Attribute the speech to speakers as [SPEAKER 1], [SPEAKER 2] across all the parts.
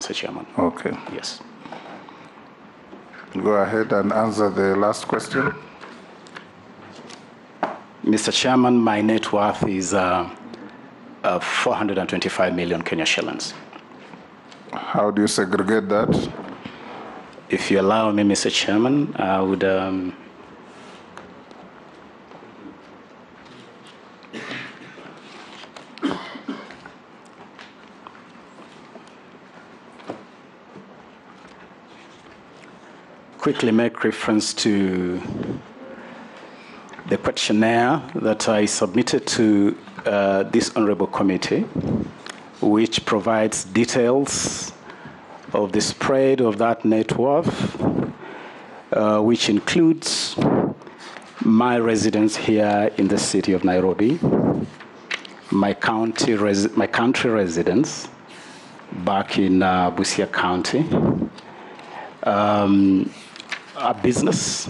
[SPEAKER 1] Mr. Chairman.
[SPEAKER 2] Okay.
[SPEAKER 1] Yes.
[SPEAKER 2] Go ahead and answer the last question.
[SPEAKER 1] Mr. Chairman, my net worth is 425 million Kenya shillings.
[SPEAKER 2] How do you segregate that?
[SPEAKER 1] If you allow me, Mr. Chairman, I would quickly make reference to the questionnaire that I submitted to this honorable committee, which provides details of the spread of that net worth, which includes my residence here in the city of Nairobi, my country residence back in Busia County, a business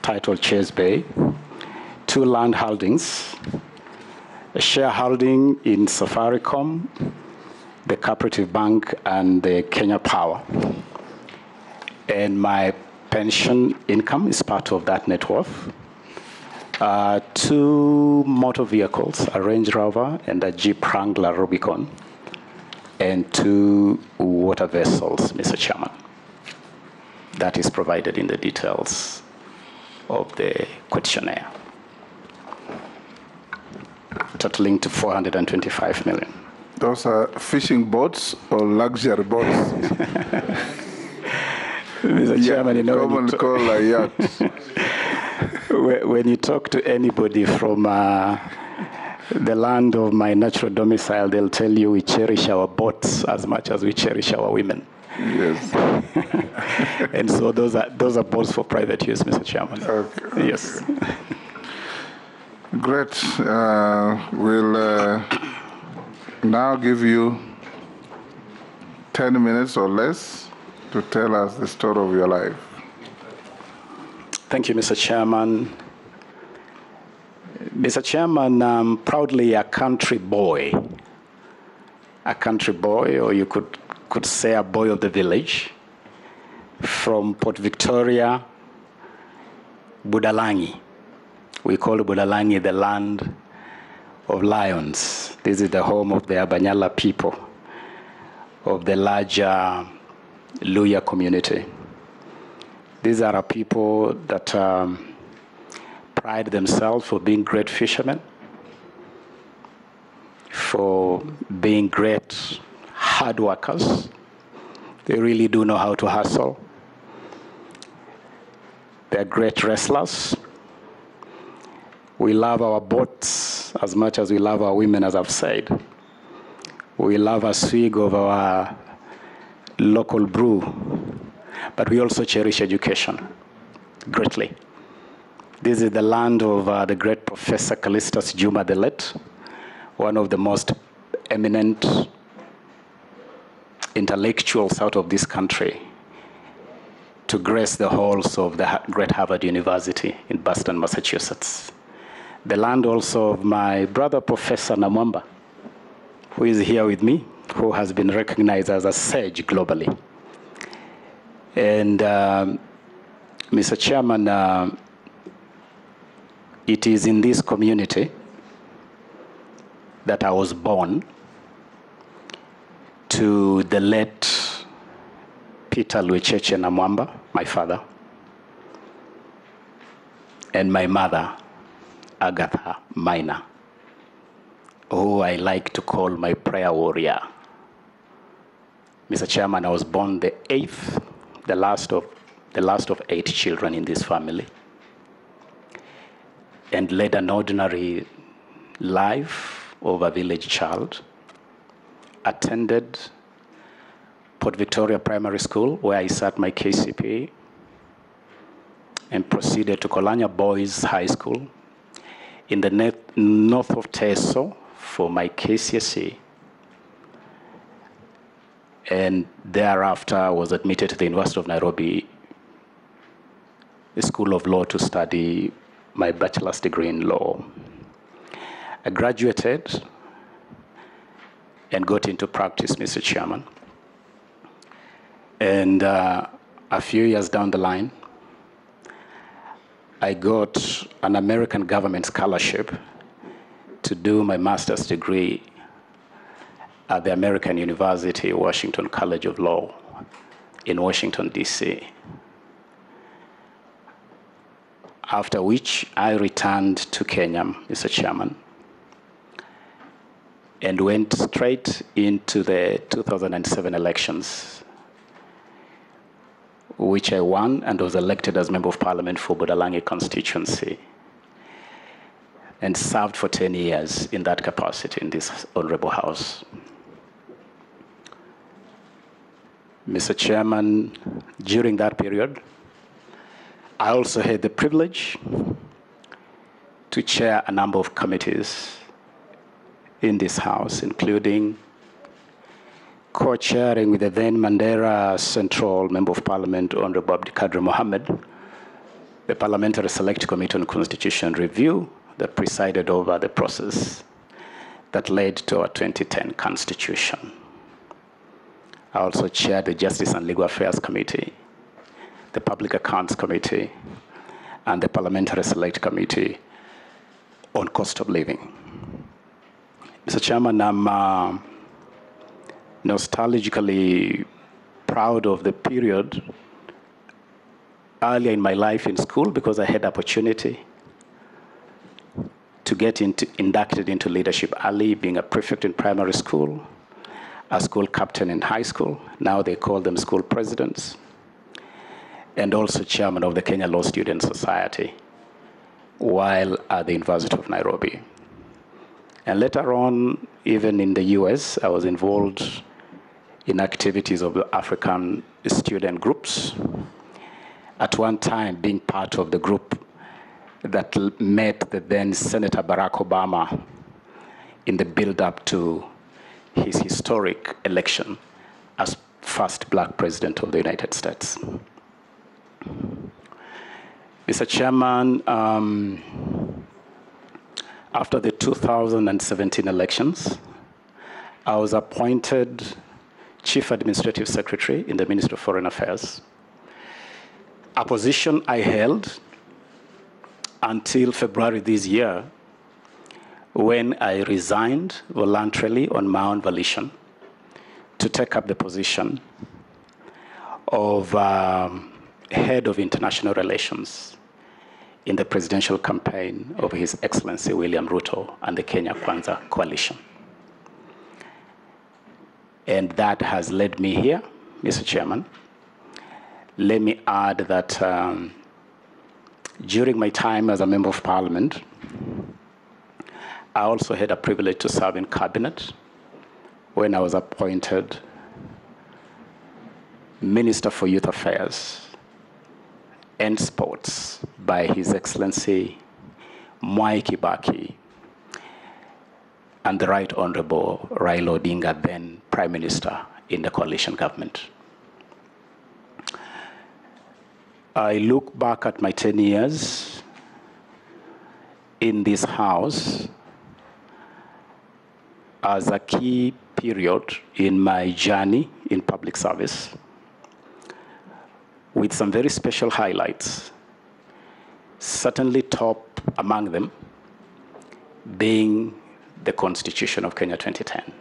[SPEAKER 1] titled Chase Bay, 2 land holdings, a shareholding in Safaricom, the Cooperative Bank, and the Kenya Power. And my pension income is part of that net worth. 2 motor vehicles, a Range Rover and a Jeep Wrangler Rubicon, and 2 water vessels, Mr. Chairman. That is provided in the details of the questionnaire, totaling to 425 million.
[SPEAKER 2] Those are fishing boats or luxury boats?
[SPEAKER 1] Mr. Chairman, you know,
[SPEAKER 2] commonly called a yacht.
[SPEAKER 1] When you talk to anybody from the land of my natural domicile, they'll tell you we cherish our boats as much as we cherish our women.
[SPEAKER 2] Yes.
[SPEAKER 1] And so those are boats for private use, Mr. Chairman.
[SPEAKER 2] Okay.
[SPEAKER 1] Yes.
[SPEAKER 2] Great. We'll now give you 10 minutes or less to tell us the story of your life.
[SPEAKER 1] Thank you, Mr. Chairman. Mr. Chairman, I'm proudly a country boy. A country boy, or you could say a boy of the village, from Port Victoria, Budalangi. We call Budalangi the land of lions. This is the home of the Abanyala people of the larger Luya community. These are a people that pride themselves for being great fishermen, for being great hard workers. They really do know how to hustle. They're great wrestlers. We love our boats as much as we love our women, as I've said. We love a swig of our local brew, but we also cherish education greatly. This is the land of the great Professor Callistus Juma the Late, one of the most eminent intellectuals out of this country, to grace the halls of the great Harvard University in Boston, Massachusetts. The land also of my brother, Professor Namwamba, who is here with me, who has been recognized as a sage globally. And Mr. Chairman, it is in this community that I was born to the late Peter Luecheche Namwamba, my father, and my mother, Agatha Maina, who I like to call my prayer warrior. Mr. Chairman, I was born the 8th, the last of 8 children in this family, and led an ordinary life of a village child. Attended Port Victoria Primary School, where I sat my KCPE, and proceeded to Kolanya Boys High School in the north of Teso for my KCSE. And thereafter, I was admitted to the University of Nairobi, the School of Law, to study my bachelor's degree in law. I graduated and got into practice, Mr. Chairman. And a few years down the line, I got an American government scholarship to do my master's degree at the American University, Washington College of Law in Washington, D.C. After which I returned to Kenya, Mr. Chairman, and went straight into the 2007 elections, which I won and was elected as Member of Parliament for Budalangi constituency, and served for 10 years in that capacity in this honorable house. Mr. Chairman, during that period, I also had the privilege to chair a number of committees in this house, including co-chairing with the then Mandera Central Member of Parliament, Honorable Abdikadir Mohammed, the Parliamentary Select Committee on Constitution Review that presided over the process that led to our 2010 Constitution. I also chaired the Justice and Legal Affairs Committee, the Public Accounts Committee, and the Parliamentary Select Committee on Cost of Living. Mr. Chairman, I'm nostalgically proud of the period earlier in my life in school because I had the opportunity to get inducted into leadership early, being a prefect in primary school, a school captain in high school, now they call them school presidents, and also chairman of the Kenya Law Student Society while at the University of Nairobi. And later on, even in the US, I was involved in activities of the African student groups. At one time, being part of the group that met the then Senator Barack Obama in the build-up to his historic election as first black president of the United States. Mr. Chairman, after the 2017 elections, I was appointed Chief Administrative Secretary in the Ministry of Foreign Affairs, a position I held until February this year, when I resigned voluntarily on my own volition to take up the position of Head of International Relations in the presidential campaign of His Excellency William Ruto and the Kenya Kwanza coalition. And that has led me here, Mr. Chairman. Let me add that during my time as a Member of Parliament, I also had a privilege to serve in cabinet when I was appointed Minister for Youth Affairs and Sports by His Excellency Mwai Kibaki and the Right Honorable Raila Odinga, then Prime Minister in the coalition government. I look back at my 10 years in this house as a key period in my journey in public service, with some very special highlights, certainly top among them being the Constitution of Kenya 2010,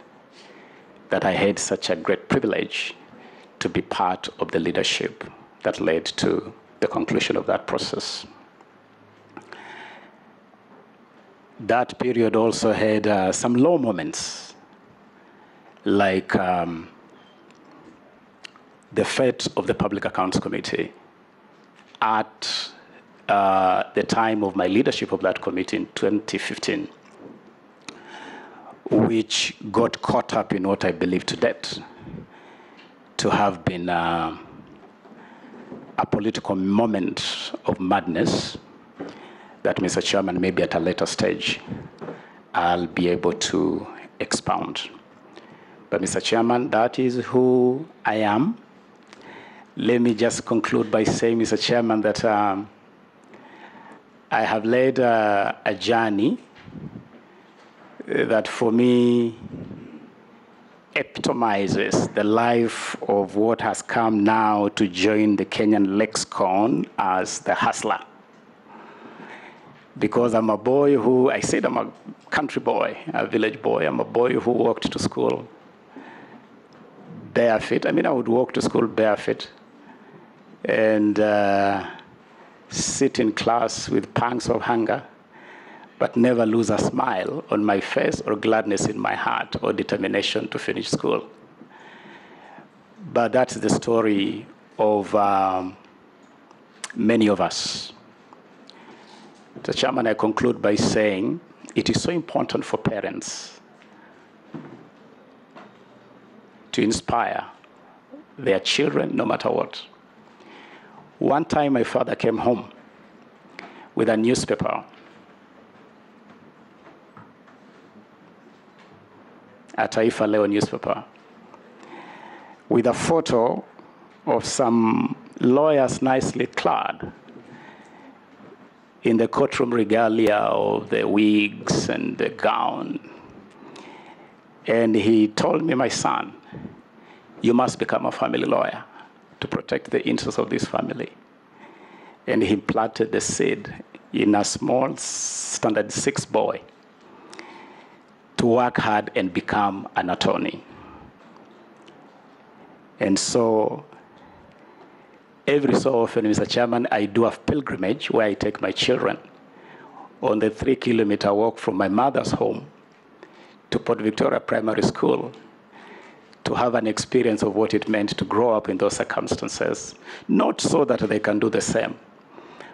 [SPEAKER 1] that I had such a great privilege to be part of the leadership that led to the conclusion of that process. That period also had some low moments, like the fate of the Public Accounts Committee at the time of my leadership of that committee in 2015, which got caught up in what I believe to date to have been a political moment of madness that, Mr. Chairman, maybe at a later stage, I'll be able to expound. But, Mr. Chairman, that is who I am. Let me just conclude by saying, Mr. Chairman, that I have led a journey that for me epitomizes the life of what has come now to join the Kenyan lexicon as the hustler. Because I'm a boy who, I said I'm a country boy, a village boy. I'm a boy who walked to school barefoot. I mean, I would walk to school barefoot and sit in class with pangs of hunger, but never lose a smile on my face or gladness in my heart or determination to finish school. But that's the story of many of us. Mr. Chairman, I conclude by saying it is so important for parents to inspire their children no matter what. One time my father came home with a newspaper, a Taifa Leo newspaper, with a photo of some lawyers nicely clad in the courtroom regalia of the wigs and the gown. And he told me, my son, you must become a family lawyer to protect the interests of this family. And he planted the seed in a small standard 6 boy to work hard and become an attorney. And so every so often, Mr. Chairman, I do a pilgrimage where I take my children on the 3-kilometer walk from my mother's home to Port Victoria Primary School to have an experience of what it meant to grow up in those circumstances, not so that they can do the same,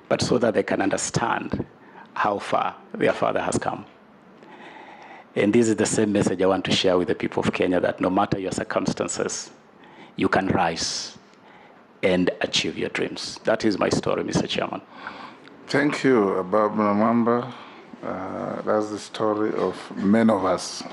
[SPEAKER 1] but so that they can understand how far their father has come. And this is the same message I want to share with the people of Kenya, that no matter your circumstances, you can rise and achieve your dreams. That is my story, Mr. Chairman.
[SPEAKER 2] Thank you, Ababu Namwamba. That's the story of many of us.